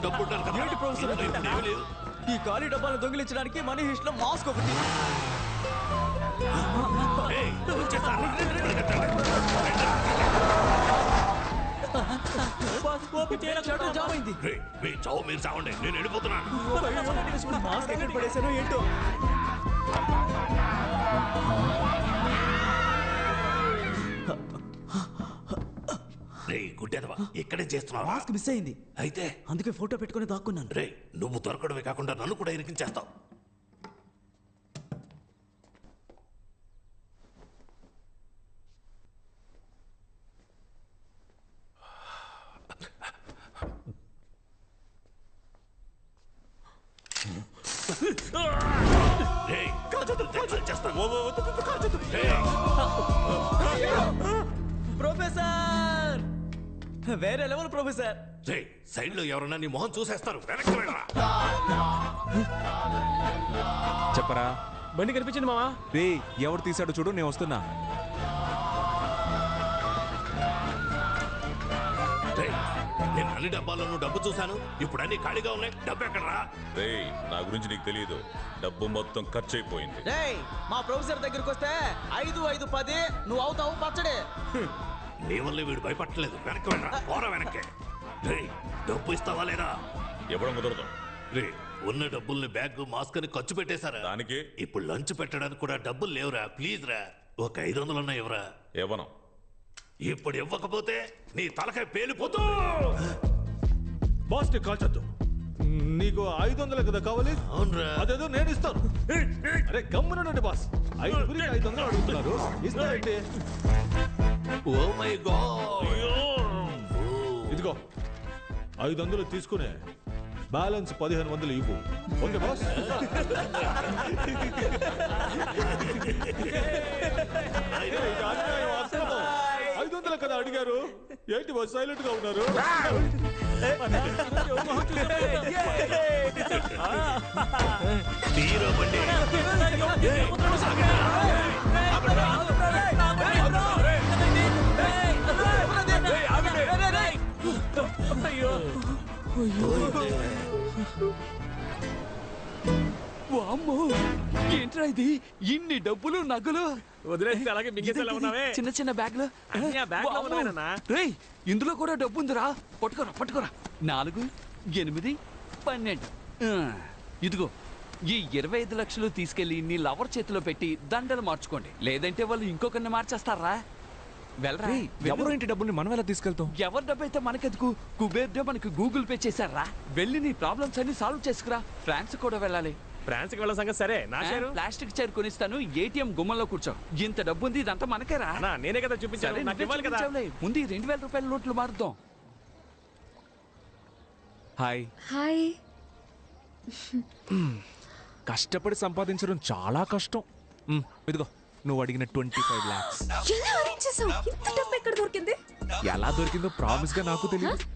డబ్బు ఉండాలి కదా. ఏంటి ప్రొఫెసర్ ఇందులో ఇప్పుడు ఏమీ లేదు. ఈ ఖాళీ డబ్బాలను దొంగిలించడానికి మనీ హిస్ట్ లో మాస్క్ ఒకటి. ఏయ్, వచ్చేసారు. షట్టర్ జామ్ అయింది. రేయ్, మీ చావు మీరు చావండి, నేను వెళ్ళిపోతున్నాను. మాస్క్ ఎక్కడ పడేసానో ఏంటో. రేయ్ గుడ్డెదవా, ఇక్కడే చేస్తున్నావా? మాస్క్ మిస్ అయింది, అయితే అందుకే ఫోటో పెట్టుకుని దాక్కున్నాను. రేయ్, నువ్వు దొరకడమే కాకుండా నన్ను కూడా ఇరికించేస్తావు. రేయ్, చేస్తాను. రేయ్, ప్రొఫెసర్, వేరే లెవెల్ ప్రొఫెసర్. రేయ్, సైడ్ లో ఎవరన్నా నీ మొహం చూసేస్తారు, వెనక్కి వెళ్ళరా. చెప్పరా బండి కనిపించింది మావా. రే ఎవరు తీసాడో చూడు, నేను వస్తున్నా. రేయ్, నేను అన్ని డబ్బాల్లోనూ డబ్బు చూశాను, ఇప్పుడు అన్ని ఖాళీగా ఉన్నాయి. డబ్బు ఎక్కడరా? రేయ్, నా గురించి నీకు తెలియదు. డబ్బు మొత్తం ఖర్చు అయిపోయింది. రేయ్, మా ప్రొఫెసర్ దగ్గరికి వస్తే 5, 5, 10 నువ్వు అవుతావు పచ్చడే. నీ వల్ల వీడు భయపట్టలేదు, వెనక్కి వెళ్ళరా. పోరా వెనక్కి. రేయ్, డబ్బు ఇస్తావా లేదా? ఇవ్వడం కుదరదు. రే, ఉన్న డబ్బుల్ని బ్యాగ్ మాస్క్ అని ఖర్చు పెట్టేశారా? దానికి ఇప్పుడు లంచ్ పెట్టడానికి కూడా డబ్బులు లేవురా. ప్లీజ్ రా, ఒక 500 ఉన్నాయి ఎవరా? ఇవ్వను. ఇప్పుడు ఇవ్వకపోతే నీ తలకాయ పేలిపోతూ. బాస్ ని కాల్చొద్దు. నీకు 500 కదా కావాలి? అవునరా. అదేదో నేను ఇస్తాను. అరే గమ్మునండి బాస్, 5 అడుగుతున్నారు, ఇస్తా ఏంటి? Oh my god. ఇదిగో 500 తీసుకునే బ్యాలెన్స్ 1500 ఇవ్వు. Okay boss? ఇది అన్యాయం, అక్రమం. 500 కదా అడిగారు, ఏంటి బాస్ సైలెంట్ గా ఉన్నారు? తీరా బండి. వామ్మో, ఏంట్రా ఇది? ఇన్ని డబ్బులు నగలు వదిలేసి అలాగే మింగేసేలా ఉన్నావే. చిన్న చిన్న బ్యాగ్లు. అన్నీ ఆ బ్యాగ్లో ఉన్నాయేనన్నా. రేయ్, ఇందులో కూడా డబ్బు ఉందిరా. పట్టుకోరా పట్టుకోరా. 4, 8, 12. ఇదిగో ఈ 25 లక్షలు తీసుకెళ్లి నీ లవర్ చేతిలో పెట్టి దండలు మార్చుకోండి, లేదంటే వాళ్ళు ఇంకొకరిని మార్చేస్తారా. వెళ్ళరా. ఎవరో ఇంటి డబ్బుల్ని మనం ఎలా తీసుకెళ్తాం? ఎవరి డబ్బు అయితే మనకెందుకు? కుబేర్ మనకి గూగుల్ పే చేశారా. వెళ్ళి నీ ప్రాబ్లమ్స్ అన్ని సాల్వ్ చేసుకురా. ఫ్రాన్స్ కూడా వెళ్ళాలి. ఫ్రాన్స్ కి వెళ్ళ సంగతి సరే, నా షేరు ప్లాస్టిక్ చైర్ కొనిస్తాను, ఏటీఎం గుమ్మంలో కూర్చో. ఇంత డబ్బు ఉంది, ఇదంతా మనకేరా. అన్నా, నేనే కదా చూపించాను, నాకు ఇవ్వాలి కదా. ముందు 2000 రూపాయల నోట్లు మారుద్దాం. హాయ్. హాయ్. కష్టపడి సంపాదించడం చాలా కష్టం. ఇదిగో నువ్వు అడిగిన 25 lakhs. ఎలా అరేంజ్ చేసావు? ఇంత డబ్బు ఎక్కడ దొరికింది? ఎలా దొరికిందో ప్రామిస్ గా నాకు తెలియదు,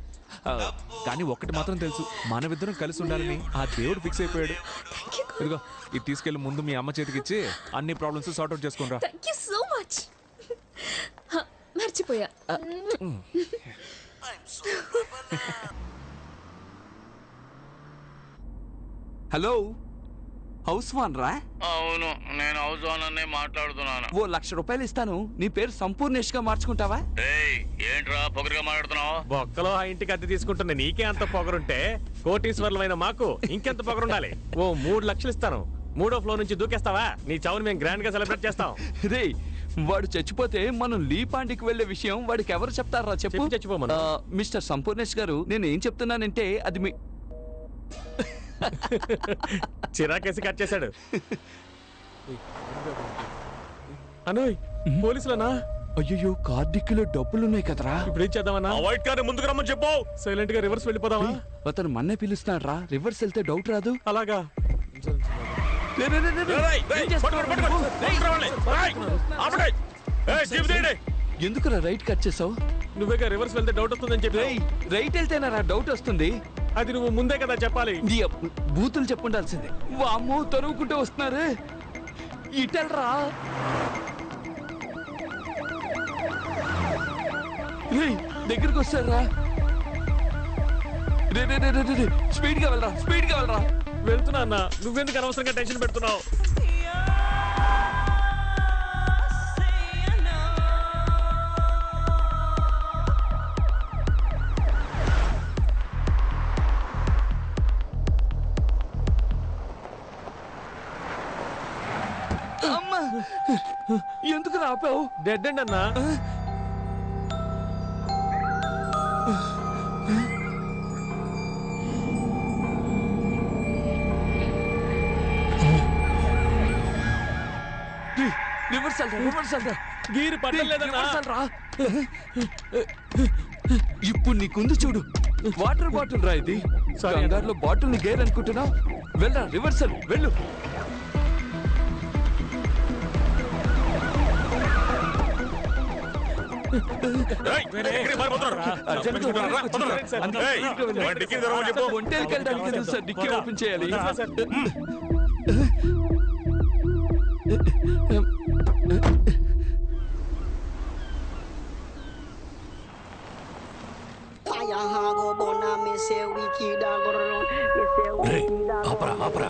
కానీ ఒక్కటి మాత్రం తెలుసు, మనమిద్దరం కలిసి ఉండాలని ఆ దేవుడు ఫిక్స్ అయిపోయాడు. ఇదిగో ఇది తీసుకెళ్లి ముందు మీ అమ్మ చేతికి ఇచ్చి అన్ని ప్రాబ్లమ్స్ సార్ట్ అవుట్ చేసుకుని రా. Thank you so much. మర్చిపోయా. హలో, హౌస్ వాన్ రా? అవును, నేను హౌస్ ఓనర్నే మాట్లాడుతున్నాను. ఓ 1,00,000 రూపాయలు ఇస్తాను, నీ పేరు సంపూర్ణేష్ గా మార్చుకుంటావా? ఏయ్, ఏంట్రా పొగరుగా మాట్లాడుతున్నావు? బొక్కలో ఆ ఇంటికి అద్దె తీసుకుంటున్న నీకే అంత పొగరుంటే కోటీశ్వర్లమైన మాకు ఇంకెంత పొగరుండాలి. ఓ 3 లక్షలు ఇస్తాను, 3వ ఫ్లోర్ నుంచి దూకేస్తావా? నీ చావుని మేము గ్రాండ్ గా సెలబ్రేట్ చేస్తాం. రే, వాడు చచ్చిపోతే మనం లీపాండికి వెళ్లే విషయం వాడికి ఎవరు చెప్తారా చెప్పు. చచ్చిపోమను. మిస్టర్ సంపూర్ణేష్ గారు, నేను ఏం చెప్తున్నానంటే అది మీ చిరాకేసి కట్ చేశాడు. అనోయ్, పోలీసులనా? అయ్యో, కార్డిక్కిలో డబ్బులున్నాయి కదరా. ఇప్పుడు ఏం చేద్దామన్నా? వైట్ కార్ ముందుకు రమ్మని చెప్పు. సైలెంట్ గా రివర్స్ వెళ్ళిపోదామా? అతను మన్నే పిలుస్తున్నాడు రా, రివర్స్ వెళ్తే డౌట్ రాదు. అలాగా. ఎందుకురా రైట్ కట్ చేసావు? నువ్వేగా రివర్స్ వెళ్తే డౌట్ వస్తుందని చెప్పి. రైట్ వెళ్తేనా డౌట్ వస్తుంది? అది నువ్వు ముందే కదా చెప్పాలి. బూతులు చెప్పుండాల్సిందే. వామ్మో, తరువుకుంటూ వస్తున్నారు. ఇటెల్రా. దగ్గరికి వస్తారా? స్పీడ్ గా వెళ్ళరా వెళ్తున్నా అన్న, నువ్వెందుకు అనవసరంగా టెన్షన్ పెడుతున్నావు? అమ్మా ఎందుకు రాపావు? డెడ్ అండ్ అన్నా. రివర్సల్ రా గీరు పట్టలేదన్నా. రా ఇప్పుడు నీకుంది చూడు, వాటర్ బాటిల్ రా ఇది. కంగారులో బాటిల్ ని గేర్ అనుకుంటున్నావు. వెళ్ళరా రివర్సల్ వెళ్ళు. ఒంటేలకు వెళ్ళడానికి తెలుసు సార్, డిక్కీ ఓపెన్ చేయాలి. ఆపరా ఆపరా.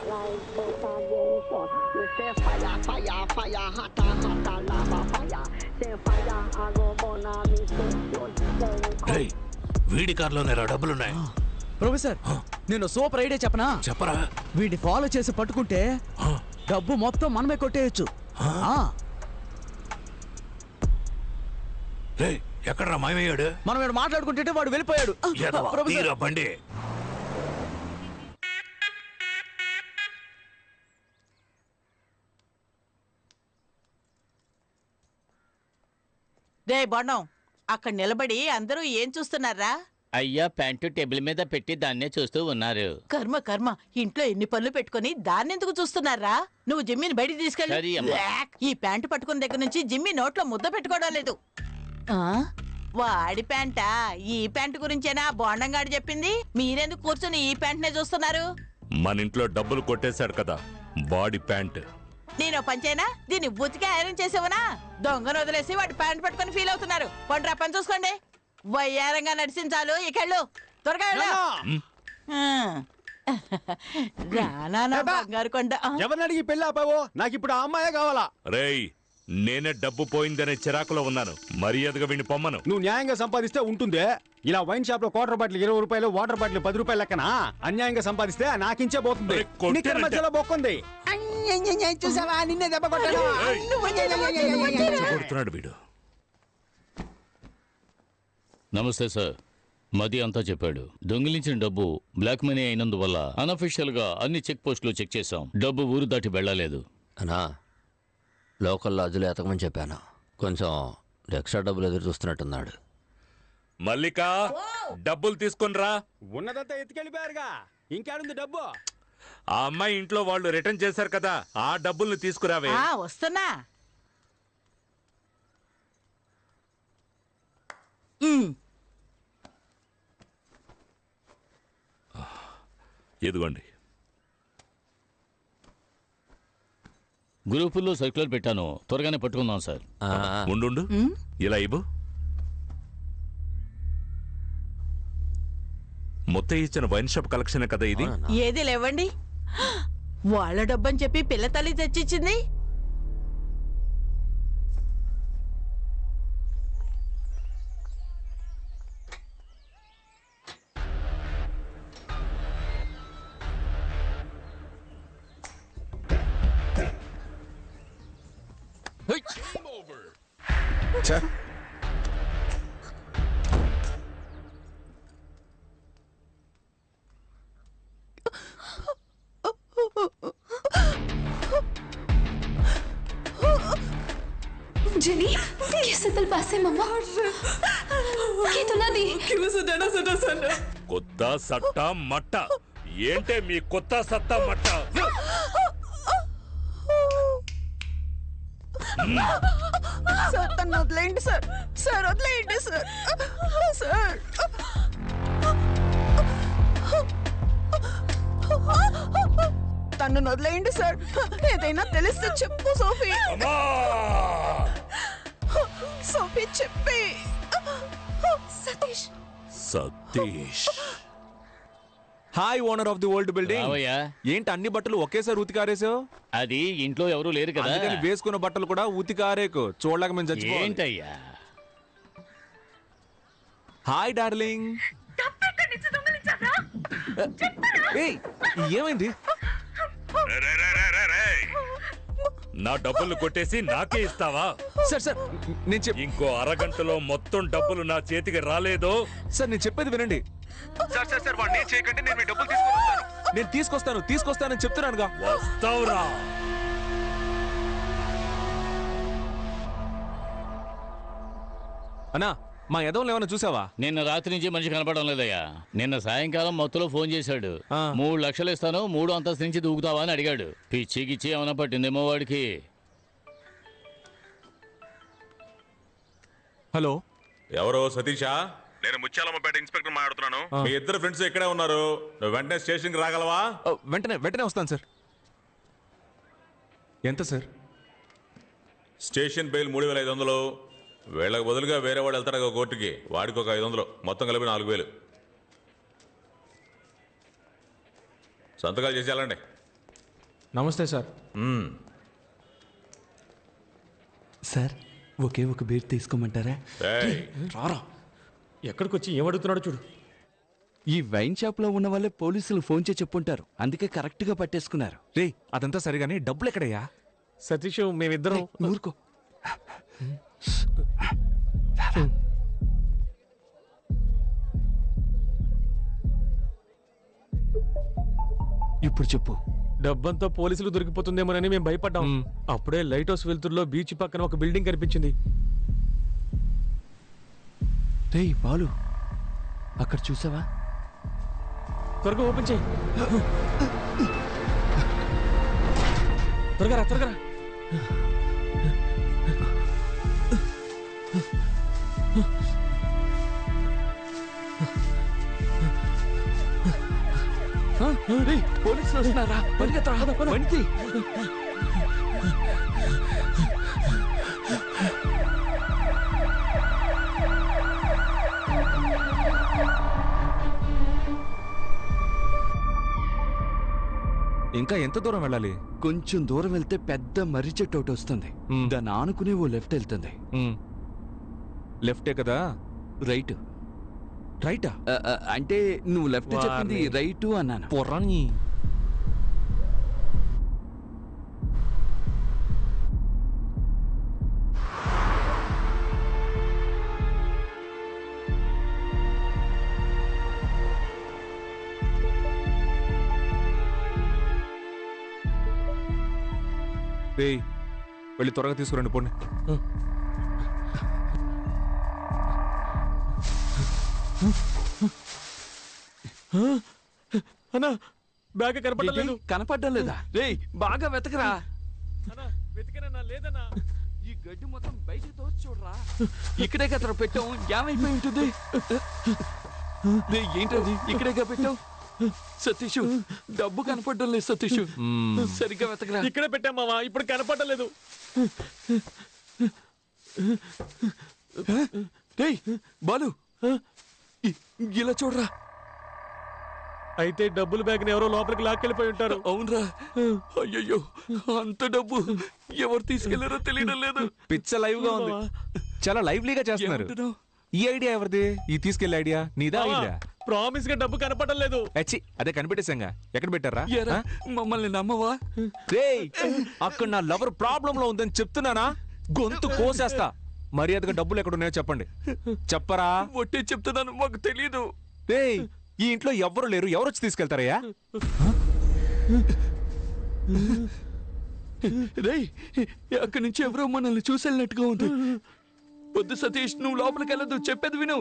వీడి కార్లోనే డబ్బులున్నాయి. ప్రొఫెసర్ నేను సూపర్ ఐడియా చెప్పనా? చెప్పరా. వీడిని ఫాలో చేసి పట్టుకుంటే డబ్బు మొత్తం మనమే కొట్టేయచ్చు. ఎక్కడరా మాయమయ్యాడు? మనం ఇక్కడ మాట్లాడుకుంటే వాడు వెళ్ళిపోయాడు. తీరా బండి. రే బాణం, అక్కడ నిలబడి అందరూ ఏం చూస్తున్నారా? అయ్యా ప్యాంటు టేబుల్ మీద పెట్టి దాన్నే చూస్తూ ఉన్నారు. కర్మ కర్మ, ఇంట్లో ఎన్ని పనులు పెట్టుకుని దాన్నెందుకు చూస్తున్నారా? నువ్వు జిమ్మిని బయటికి సరే తీసుకెళ్ళి. అమ్మా. ఈ ప్యాంటు పట్టుకున్న దగ్గర నుంచి జిమ్మి నోట్లో ముద్ద పెట్టుకోవడం లేదు. వాడి ప్యాంటా? ఈ ప్యాంటు గురించేనా బోండంగాడు చెప్పింది? మీరెందుకు కూర్చొని ఈ ప్యాంట్నే చూస్తున్నారు? మన ఇంట్లో డబ్బులు కొట్టేశాడు కదా, వాడి ప్యాంట్. నేను పంచేనా? దీన్ని ఉతికి ఐరన్ చేసేవనా? దొంగను వదిలేసి వాడి ప్యాంట్ పట్టుకుని ఫీల్ అవుతున్నారు. పండ్రా పని చూసుకోండి. వయ్యారంగా నడిచించాలు ఇకెళ్ళు, త్వరగా వెళ్ళు. రానా బంగారు కొండ. ఎవరిని అడిగి పెళ్ళి ఆపావో? నాకు ఇప్పుడు ఆ అమ్మాయే కావాలా. రేయ్, నేనే డబ్బు పోయిందనే చిరాకులో ఉన్నాను. మర్యాదగా విని పొమ్మను. నువ్వు న్యాయంగా సంపాదిస్తే ఉంటుందే. ఇలా వైన్ షాప్ లో క్వార్టర్ బాటిల్ 20 రూపాయలు, వాటర్ బాటిల్ 10 రూపాయలు లెక్కన అన్యాయంగా సంపాదిస్తే నాకించే పోతుంది. నిక్కర మధ్యలో బొక్కుంది. చూసావా, నిన్నే దెబ్బ కొడుతున్నాడు వీడు. నమస్తే సార్, మది అంతా చెప్పాడు. దొంగిలించిన డబ్బు బ్లాక్ మనీ అయినందువల్ల అనఫిషియల్ గా అన్ని చెక్ పోస్టులు చెక్ చేశాం. డబ్బు ఊరు దాటి వెళ్ళలేదు. అనా లోకల్ లాడ్జ్లో ఎతకమని చెప్పాను. కొంచెం ఎక్స్ట్రా డబ్బులు ఎదురు చూస్తున్నట్టున్నాడు. మల్లిక, డబ్బులు తీసుకునిరా. ఉన్నదంతా ఎత్తుకెళ్ళిపోయారుగా, ఇంకేడుంది డబ్బు? ఆ అమ్మాయి ఇంట్లో వాళ్ళు రిటర్న్ చేశారు కదా, ఆ డబ్బుల్ని తీసుకురావే. వస్తున్నా. ఎదుగోండి. గ్రూపుల్లో సర్క్యులర్ పెట్టాను, త్వరగానే పట్టుకుందాం సార్. ఉండు, ఇలా ఇవ్వు. మొత్తం ఇచ్చిన వైన్ షాప్ కలెక్షన్ కదా ఇది. ఏది లేవండి, వాళ్ళ డబ్బని చెప్పి పిల్ల తల్లి తెచ్చిచ్చింది. जेनी, कैसे दिल पासे मम्मा? क्या तुला दी? क्यों सटा? కొత్త సట్ట మట్ట ఏంటే మీ కొత్త సత్త మట్ట? సార్ తను వదిలేయండి సార్. సార్ వదిలేయండి సార్. సార్ తను వదిలేయండి సార్. ఏదైనా తెలిస్తే చెప్పు సోఫీ. సోఫీ చెప్పి. Satish. Hi owner of the old building. రావయ్యా. ఏంటి అన్ని బట్టలు ఒకేసారి ఉతికారేసావు? అది ఇంట్లో ఎవరు లేరు కదా, అందుకని వేసుకున్న బట్టలు కూడా ఉతికారేకు. చూడలేక మేము చచ్చిపోవాలి. ఏంటయ్యా? Hi darling. ఏయ్, ఏమైంది? నా డబ్బులు కొట్టేసి నాకే ఇస్తావా? సార్ సార్ నేను ఇంకో అరగంటలో మొత్తం డబ్బులు నా చేతికి రాలేదో? సార్ నేను చెప్పేది వినండి. సార్ సార్ సార్ వాడిని ఏం చేయకండి, నేను మీ డబ్బులు తీసుకొస్తాను. నేను తీసుకొస్తానని చెప్తున్నానుగా. వస్తావురా? అన్నా మా ఎదవలు ఏమైనా చూసావా? నిన్న రాత్రి నుంచి మనిషి కనపడడం లేదయ్యా. నిన్న సాయంకాలం మొత్తంలో ఫోన్ చేశాడు. 3 లక్షలు ఇస్తాను, 3 అంతస్తు నుంచి దూకుతావా అని అడిగాడు. పిచ్చికిచ్చి ఏమైనా పట్టిందేమో వాడికి. హలో, ఎవరు? సతీషా? నేను ముత్యాలమ్మపేట ఇన్స్పెక్టర్ మాట్లాడుతున్నాను. మీ ఇద్దరు ఫ్రెండ్స్ ఇక్కడే ఉన్నారు. నువ్వు వెంటనే స్టేషన్కి రాగలవా? వెంటనే వస్తాను సార్. ఎంత సార్? Station bail 3500. వీళ్ళకి బదులుగా వేరే వాడు వెళ్తాడు కోర్టుకి, వాడికి ఒక 500, మొత్తం కలిపి 4000. సంతకాలు చేసి వెళ్ళండి. నమస్తే సార్. సార్ ఒకే ఒక బీర్ తీసుకోమంటారా? రారా, ఎక్కడికి వచ్చి ఏమడుగుతున్నాడు చూడు. ఈ వైన్ షాప్ లో ఉన్న వాళ్ళే పోలీసులు ఫోన్ చేసి చెప్పుంటారు, అందుకే కరెక్ట్ గా పట్టేసుకున్నారు. రే అదంతా సరిగానే డబ్బులు ఎక్కడయ్యా? సతీష్ మేమిద్దరం ఊరుకో. ఇప్పుడు చెప్పు. డబ్బంతా పోలీసులు దొరికిపోతుందేమోనని మేము భయపడ్డాం. అప్పుడే లైట్ హౌస్ వెలుతురులో బీచ్ పక్కన ఒక బిల్డింగ్ కనిపించింది. రేయ్ బాలు, అక్కడ చూసావా? త్వరగా ఓపెన్ చేయి. త్వరగా రా. పోలీసులు వస్తున్నారా? పరిగెత్తరా, బండి. ఇంకా ఎంత దూరం వెళ్ళాలి? కొంచెం దూరం వెళ్తే పెద్ద మర్రి చెట్టు ఒకటి వస్తుంది. దాన్ని ఆనుకుని ఓ లెఫ్ట్ వెళ్తుంది. లెఫ్టే కదా? రైట్. రైటా? అంటే నువ్వు లెఫ్ట్ చెప్పింది రైట్ అన్నాను. పొర్రాన్ని. వెళ్ళి త్వరగా తీసుకురండి, పోండి. అన్నా బ్యాగ్ కనపడడం లేదా? రేయ్ బాగా వెతకరా. లేదన్నా, ఈ గడ్డి మొత్తం బయటికి తోసి చూడరా. ఇక్కడే కదరా పెట్టాం, ఏమైపోయి ఉంటుంది? ఏంటది ఇక్కడేగా పెట్టావు? సతీష్ డబ్బు కనపడడం లేదు. సతీష్ సరిగ్గా వెతకరా. ఇక్కడే పెట్టాం మావా, ఇప్పుడు కనపడడం లేదు. రేయ్ బాలు, ఇలా చూడరా. అయితే డబ్బులు బ్యాగ్ ఎవరో లోపలికి లాక్కెళ్ళిపోయి ఉంటారు. అవునరా. అయ్యయ్యో, అంత డబ్బు ఎవరు తీసుకెళ్లారో తెలియడం లేదు. పిచ్చ లైవ్ గా ఉంది, చాలా లైవ్లీగా చేస్తున్నారు. ఈ ఐడియా ఎవరిది? ఈ తీసుకెళ్లే ఐడియా నీదా? ఐడియా ప్రామిస్ గా డబ్బు కనపడడం లేదు. అదే కనిపెట్టేశాంగా. ఎక్కడ పెట్టారా? మమ్మల్ని నమ్మవా? అక్కడ నా లవర్ ప్రాబ్లం లో ఉందని చెప్తున్నానా? గొంతు కోసేస్తా. మర్యాదగా డబ్బులు ఎక్కడున్నాయో చెప్పండి. చెప్పరా? ఒట్టే చెప్తున్నాను, మాకు తెలీదు. ఈ ఇంట్లో ఎవ్వరు లేరు, ఎవరొచ్చి తీసుకెళ్తారయ్యా? రేయ్ అక్కడి నుంచి ఎవరో మనల్ని చూసెళ్ళినట్టుగా ఉంది. వద్దు సతీష్, నువ్వు లోపలికి వెళ్ళదు, చెప్పేది విను.